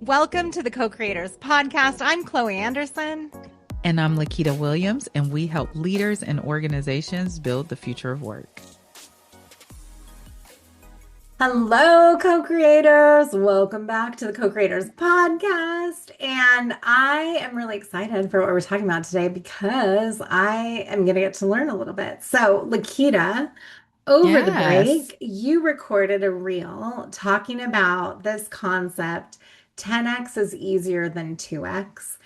Welcome to the Co-Creators podcast. I'm Chloe Anderson. And I'm Lakita Williams, and we help leaders and organizations build the future of work. Hello, co-creators. Welcome back to the Co-Creators podcast. And I am really excited for what we're talking about today because I am going to get to learn a little bit. So, Lakita, over the break, you recorded a reel talking about this concept 10x is easier than 2x,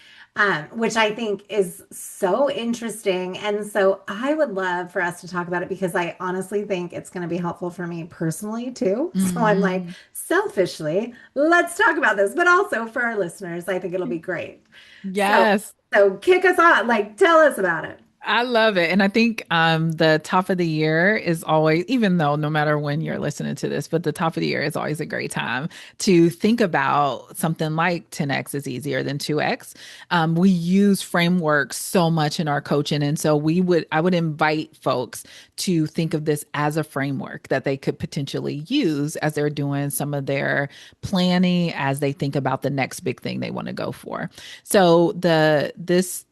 which I think is so interesting. And so I would love for us to talk about it because I honestly think it's going to be helpful for me personally too. So I'm like, selfishly, let's talk about this, but also for our listeners, I think it'll be great. Yes. So kick us off, like tell us about it. I love it. And I think the top of the year is always, even though no matter when you're listening to this, but the top of the year is always a great time to think about something like 10x is easier than 2x. We use frameworks so much in our coaching. And so I would invite folks to think of this as a framework that they could potentially use as they're doing some of their planning, as they think about the next big thing they want to go for. So this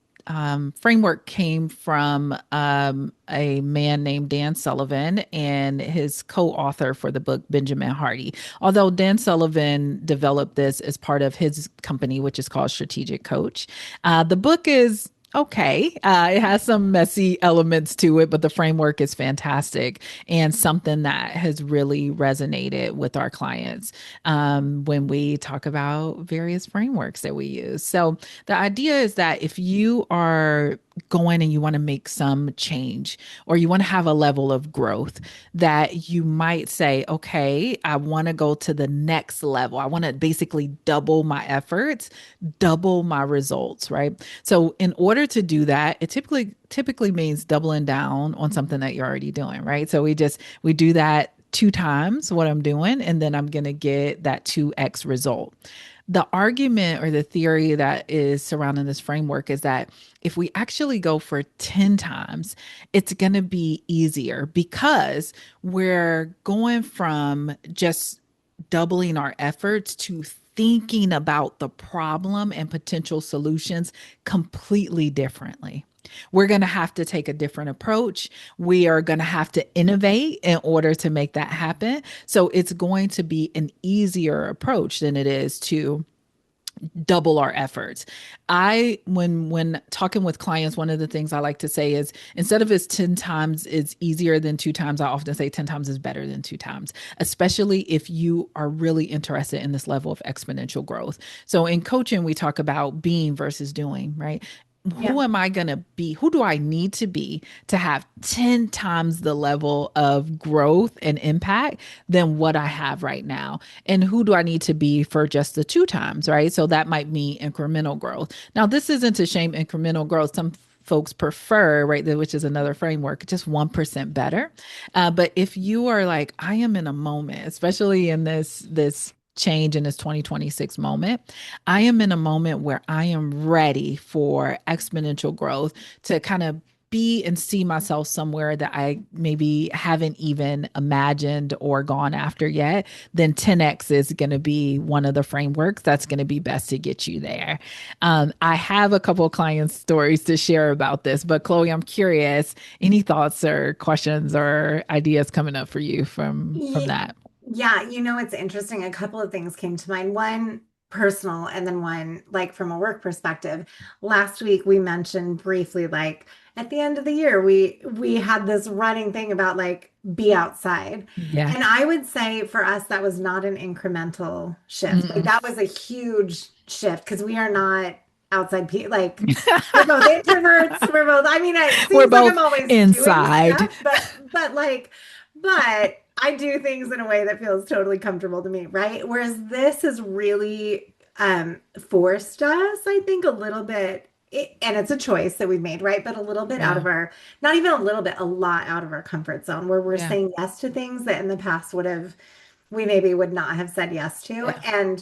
framework came from a man named Dan Sullivan and his co-author for the book, Benjamin Hardy. Although Dan Sullivan developed this as part of his company, which is called Strategic Coach. The book is okay. It has some messy elements to it, but the framework is fantastic and something that has really resonated with our clients when we talk about various frameworks that we use. So the idea is that if you are going and you want to make some change or you want to have a level of growth, that you might say, okay, I want to go to the next level. I want to basically double my efforts, double my results, right? So in order to do that, it typically means doubling down on something that you're already doing, right? So we do that 2 times what I'm doing, and then I'm going to get that 2x result. The argument or the theory that is surrounding this framework is that if we actually go for 10 times, it's going to be easier because we're going from just doubling our efforts to thinking about the problem and potential solutions completely differently. We're going to have to take a different approach. We are going to have to innovate in order to make that happen. So it's going to be an easier approach than it is to double our efforts. When talking with clients, one of the things I like to say is instead of it's 10 times is easier than 2 times, I often say 10 times is better than 2 times, especially if you are really interested in this level of exponential growth. So in coaching, we talk about being versus doing, right? Who am I going to be? Who do I need to be to have 10 times the level of growth and impact than what I have right now? And who do I need to be for just the 2 times, right? So that might mean incremental growth. Now, this isn't to shame incremental growth. Some folks prefer, right, which is another framework, just 1% better. But if you are like, I am in a moment, especially in this change in this 2026 moment, I am in a moment where I am ready for exponential growth to kind of be and see myself somewhere that I maybe haven't even imagined or gone after yet, then 10x is going to be one of the frameworks that's going to be best to get you there. I have a couple of client stories to share about this, but Chloe, I'm curious, any thoughts or questions or ideas coming up for you from that? Yeah, it's interesting. A couple of things came to mind. One personal and then one like from a work perspective. Last week we mentioned briefly like at the end of the year we had this running thing about like be outside. Yeah. And I would say for us that was not an incremental shift. Like that was a huge shift because we are not outside people. Like we're both introverts. We're both, I mean, it We're seems like both I'm always inside. doing stuff, but I do things in a way that feels totally comfortable to me, right? Whereas this has really forced us, I think, a little bit, and it's a choice that we've made, right? But a little bit out of our, not even a little bit, a lot out of our comfort zone, where we're saying yes to things that in the past we maybe would not have said yes to. Yeah.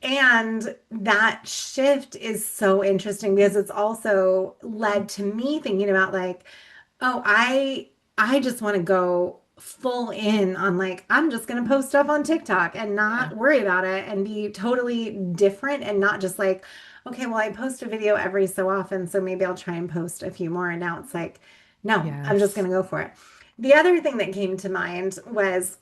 And that shift is so interesting because it's also led to me thinking about like, oh, I just want to go full in on like, I'm just going to post stuff on TikTok and Yeah. not worry about it and be totally different and not just like, okay, well, I post a video every so often, so maybe I'll try and post a few more. And now it's like, no, I'm just going Yes. to go for it. The other thing that came to mind was,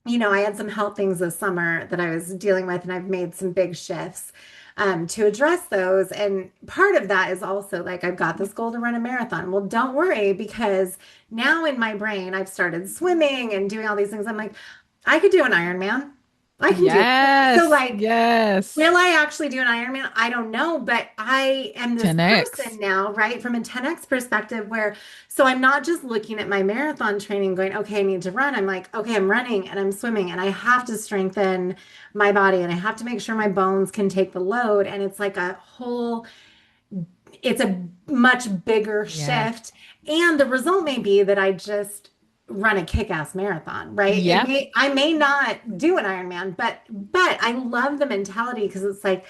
I had some health things this summer that I was dealing with, and I've made some big shifts to address those. And part of that is also like, I've got this goal to run a marathon. Well, don't worry, because now in my brain, I've started swimming and doing all these things. I'm like, I could do an Ironman. I can do it. So, Yes. like, Yes. will I actually do an Ironman? I don't know, but I am this person 10x. now, right? From a 10x perspective, where so I'm not just looking at my marathon training going, okay, I need to run. I'm like, okay, I'm running and I'm swimming and I have to strengthen my body and I have to make sure my bones can take the load. And it's like it's a much bigger Yeah. shift. And the result may be that I just run a kick-ass marathon, right? Yep. I may not do an Ironman, but I love the mentality because it's like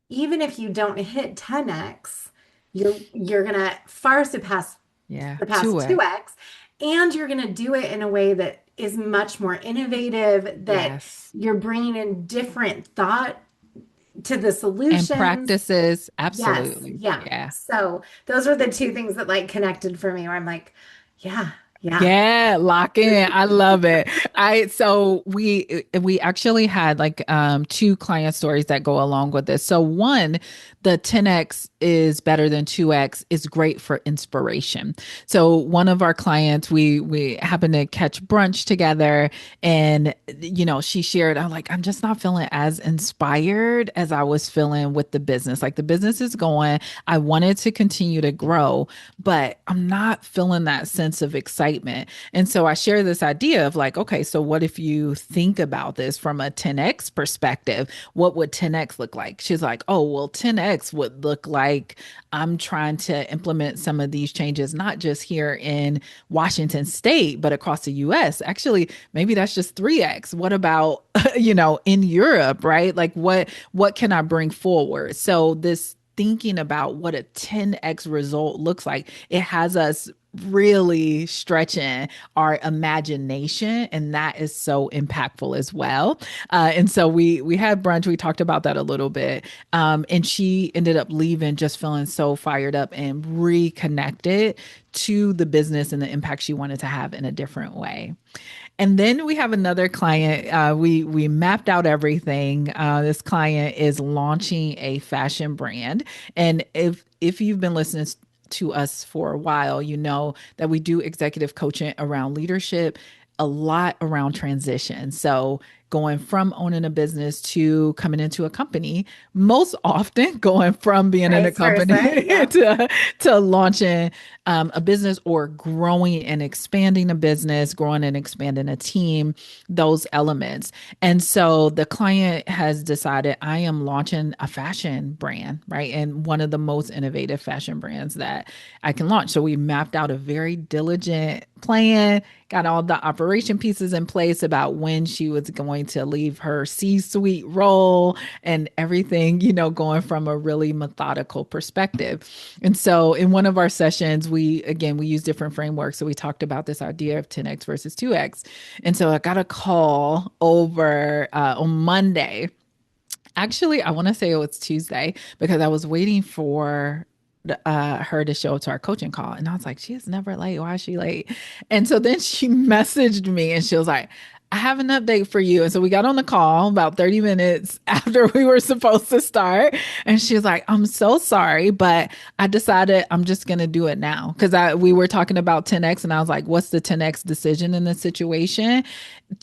even if you don't hit 10x, you're gonna far Yeah. surpass 2x. 2x, and you're gonna do it in a way that is much more innovative, that Yes. you're bringing in different thought to the And solutions. practices. Yes, Absolutely. yeah. Yeah. So those are the two things that like connected for me where I'm like, yeah, yeah. Yeah, lock in. I love it. We actually had like two client stories that go along with this. So one, the 10x is better than 2x is great for inspiration. So one of our clients, we happened to catch brunch together, and she shared, I'm like, I'm just not feeling as inspired as I was feeling with the business. Like the business is going, I wanted to continue to grow, but I'm not feeling that sense of excitement. And so I share this idea of like, okay, so what if you think about this from a 10x perspective? What would 10x look like? She's like, oh, well, 10x would look like I'm trying to implement some of these changes, not just here in Washington State, but across the US. Actually, maybe that's just 3x. What about, in Europe, right? Like what can I bring forward? So this thinking about what a 10x result looks like, it has us really stretching our imagination, and that is so impactful as well. And so we had brunch, we talked about that a little bit, and she ended up leaving just feeling so fired up and reconnected to the business and the impact she wanted to have in a different way. And then we have another client. We mapped out everything. This client is launching a fashion brand, and if you've been listening to us for a while, you know that we do executive coaching around leadership, a lot around transition. So going from owning a business to coming into a company, most often going from being in a Vice company versa. Yeah. to launching a business or growing and expanding a business, growing and expanding a team, those elements. And so the client has decided I am launching a fashion brand, right? And one of the most innovative fashion brands that I can launch. So we mapped out a very diligent plan, got all the operation pieces in place about when she was going to leave her C-suite role and everything, going from a really methodical perspective. And so in one of our sessions, we use different frameworks. So we talked about this idea of 10x versus 2x. And so I got a call over on Monday. Actually, I want to say it was Tuesday because I was waiting for her to show up to our coaching call. And I was like, she is never late. Why is she late? And so then she messaged me and she was like, I have an update for you. And so we got on the call about 30 minutes after we were supposed to start. And she was like, I'm so sorry, but I decided I'm just going to do it now. Because we were talking about 10X and I was like, what's the 10X decision in this situation?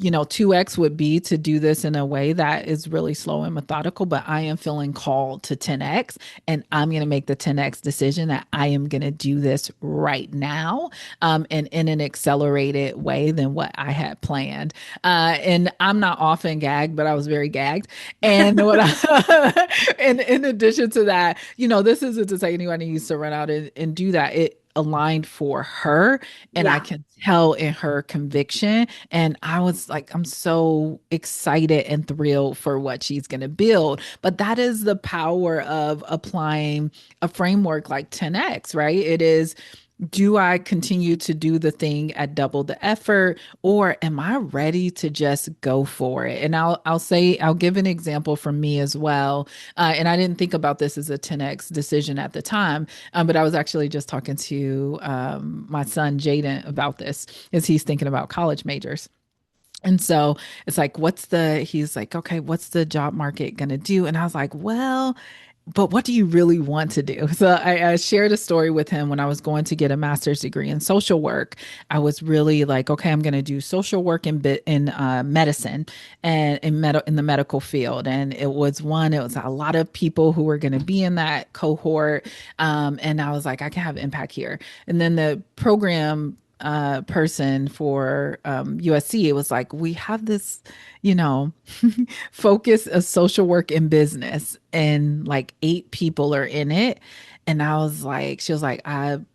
2X would be to do this in a way that is really slow and methodical, but I am feeling called to 10X and I'm going to make the 10X decision that I am going to do this right now, and in an accelerated way than what I had planned. And I'm not often gagged, but I was very gagged. And and in addition to that, this isn't to say anyone needs to run out and do that. It aligned for her, and I Yeah. can tell in her conviction. And I was like, I'm so excited and thrilled for what she's going to build. But that is the power of applying a framework like 10X, right? It is do I continue to do the thing at double the effort, or am I ready to just go for it? And I'll give an example from me as well. And I didn't think about this as a 10x decision at the time, but I was actually just talking to my son Jaden about this as he's thinking about college majors. And so it's like, he's like, okay, what's the job market going to do? And I was like, well, but what do you really want to do? So I shared a story with him when I was going to get a master's degree in social work. I was really like, okay, I'm going to do social work in medicine and in the medical field. And it was a lot of people who were going to be in that cohort. And I was like, I can have impact here. And then the program person for USC, it was like, we have this, you know, focus of social work and business, and like 8 people are in it. And I was like, she was like, I'm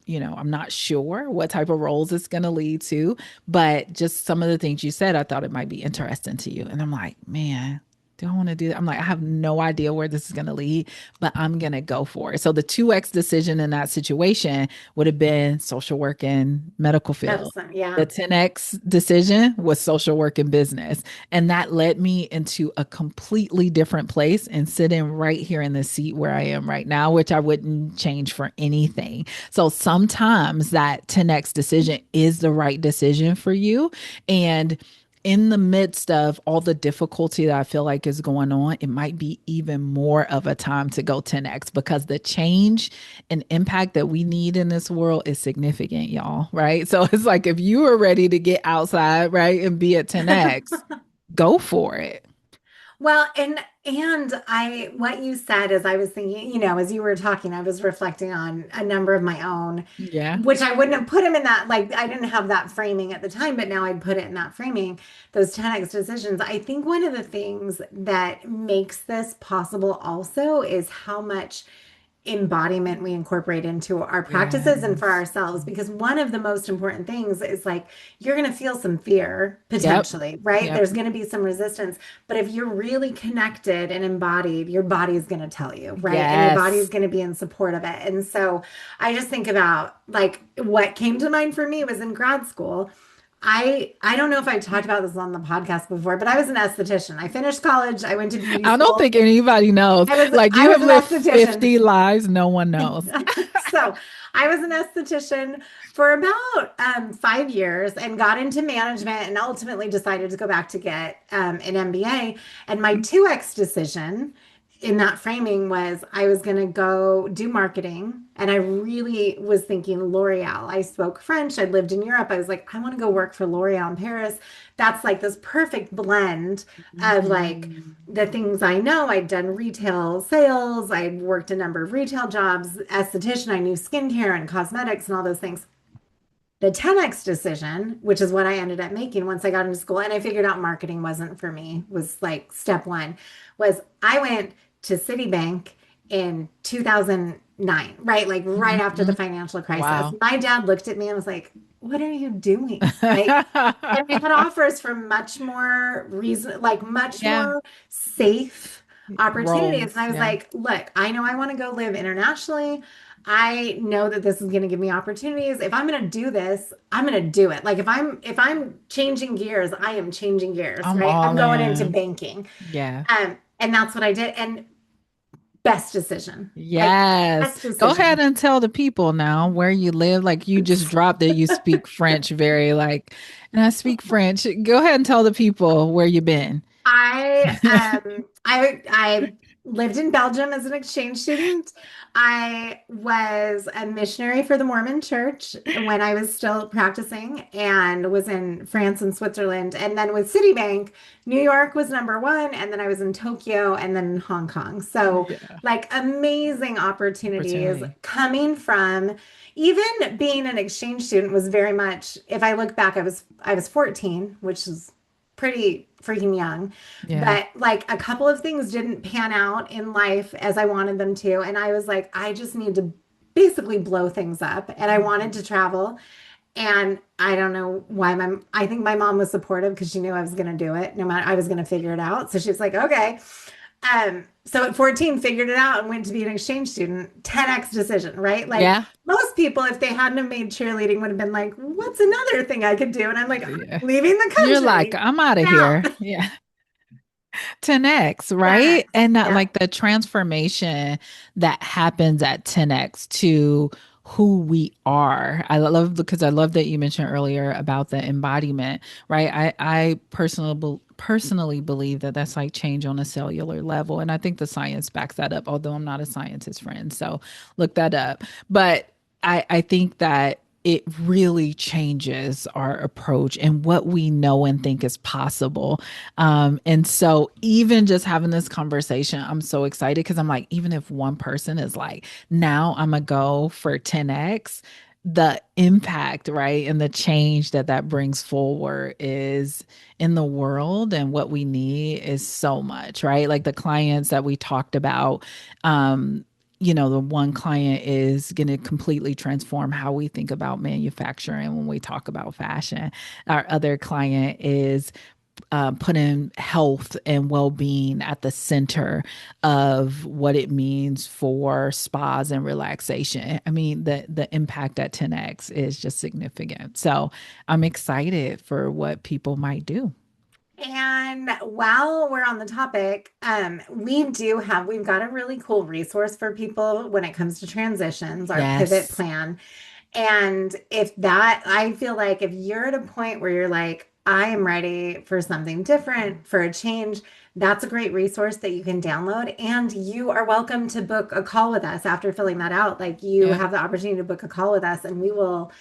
not sure what type of roles it's going to lead to, but just some of the things you said, I thought it might be interesting to you. And I'm like, man, do I want to do that? I'm like, I have no idea where this is going to lead, but I'm going to go for it. So the 2x decision in that situation would have been social work and medical field. Medicine, yeah. The 10x decision was social work and business. And that led me into a completely different place and sitting right here in the seat where I am right now, which I wouldn't change for anything. So sometimes that 10x decision is the right decision for you. And in the midst of all the difficulty that I feel like is going on, it might be even more of a time to go 10x, because the change and impact that we need in this world is significant, y'all. Right. So it's like, if you are ready to get outside, right, and be at 10x, go for it. Well, and I what you said is I was thinking, as you were talking, I was reflecting on a number of my own, Yeah. which I wouldn't have put him in that, like I didn't have that framing at the time, but now I'd put it in that framing, those 10x decisions. I think one of the things that makes this possible also is how much embodiment we incorporate into our practices and for Yes. ourselves, because one of the most important things is like you're going to feel some fear Yep. potentially, right? Yep. There's going to be some resistance, but if you're really connected and embodied, your body is going to tell you, right? And your body is Yes. going to be in support of it. And so I just think about like what came to mind for me was in grad school. I don't know if I talked about this on the podcast before, but I was an esthetician. I finished college. I went to beauty I don't school. think anybody knows. I was Like, I you was have an lived esthetician. 50 lives, no one knows. So I was an esthetician for about 5 years and got into management and ultimately decided to go back to get an MBA. And my 2X decision in that framing was I was going to go do marketing. And I really was thinking L'Oreal. I spoke French. I'd lived in Europe. I was like, I want to go work for L'Oreal in Paris. That's like this perfect blend of like Mhm. the things I know. I'd done retail sales. I'd worked a number of retail jobs, esthetician. I knew skincare and cosmetics and all those things. The 10X decision, which is what I ended up making once I got into school, and I figured out marketing wasn't for me, was like step one, was I went to Citibank in 2009, right? Like right after the Mhm. financial crisis. Wow. My dad looked at me and was like, what are you doing? Like, and we had offers for much more reason, like much Yeah. more safe opportunities. And Roles. I was Yeah. like, look, I know I want to go live internationally. I know that this is going to give me opportunities. If I'm going to do this, I'm going to do it. Like if I'm changing gears, I am changing gears, I'm right? I'm all going into in. banking. Yeah. And that's what I did. And best decision. Like Yes. best Go ahead decision. and tell the people now where you live. Like, you just dropped that you speak French very like, and I speak French. Go ahead and tell the people where you've been. I lived in Belgium as an exchange student. I was a missionary for the Mormon Church when I was still practicing and was in France and Switzerland. And then with Citibank, New York was number one, and then I was in Tokyo and then in Hong Kong. So Yeah. like amazing opportunities Opportunity. coming from even being an exchange student was very much, if I look back, I was 14, which is pretty freaking young, Yeah. but like a couple of things didn't pan out in life as I wanted them to. And I was like, I just need to basically blow things up. And I wanted to travel. And I don't know why I think my mom was supportive because she knew I was going to do it no matter, I was going to figure it out. So she was like, okay. So at 14, figured it out and went to be an exchange student. 10x decision, right? Like Yeah. most people, if they hadn't have made cheerleading, would have been like, what's another thing I could do? And I'm like, Yeah. I'm leaving the You're like, country. I'm out of Now. here. Yeah. 10x, right? 10x. And that Yep. like the transformation that happens at 10x to who we are. I love because I love that you mentioned earlier about the embodiment, right? I personally believe that that's like change on a cellular level, and I think the science backs that up. Although I'm not a scientist friend, so look that up. But I think that it really changes our approach and what we know and think is possible. And so even just having this conversation, I'm so excited because I'm like, even if one person is like, now I'm gonna go for 10x, the impact, right? And the change that that brings forward is in the world, and what we need is so much, right? Like the clients that we talked about, the one client is going to completely transform how we think about manufacturing when we talk about fashion. Our other client is putting health and well-being at the center of what it means for spas and relaxation. I mean, the impact at 10x is just significant. So I'm excited for what people might do. And while we're on the topic, we've got a really cool resource for people when it comes to transitions, our pivot Yes. plan. And if that, I feel like if you're at a point where you're like, I am ready for something different, for a change, that's a great resource that you can download. And you are welcome to book a call with us after filling that out. Like you Yeah. have the opportunity to book a call with us and we will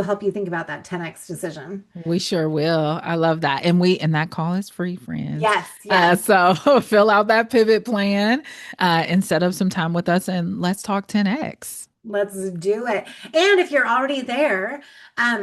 help you think about that 10x decision. We sure will. I love that. And that call is free, friends. Yes, yes. So fill out that pivot plan and set up some time with us and let's talk 10x. Let's do it. And if you're already there,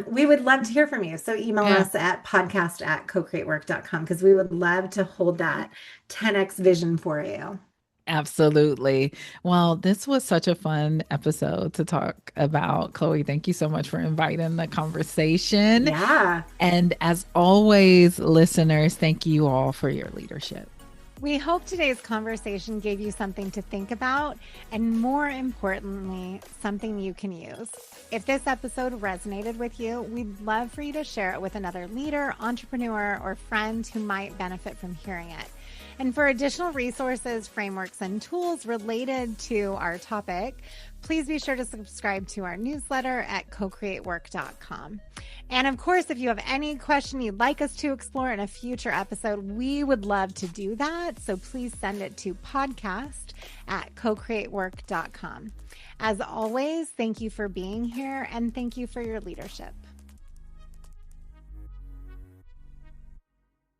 we would love to hear from you. So email Yeah. us at podcast@cocreatework.com because we would love to hold that 10x vision for you. Absolutely. Well, this was such a fun episode to talk about. Chloe, thank you so much for inviting the conversation. Yeah. And as always, listeners, thank you all for your leadership. We hope today's conversation gave you something to think about and, more importantly, something you can use. If this episode resonated with you, we'd love for you to share it with another leader, entrepreneur, or friend who might benefit from hearing it. And for additional resources, frameworks, and tools related to our topic, please be sure to subscribe to our newsletter at CoCreateWork.com. And of course, if you have any question you'd like us to explore in a future episode, we would love to do that. So please send it to podcast@CoCreateWork.com. As always, thank you for being here and thank you for your leadership.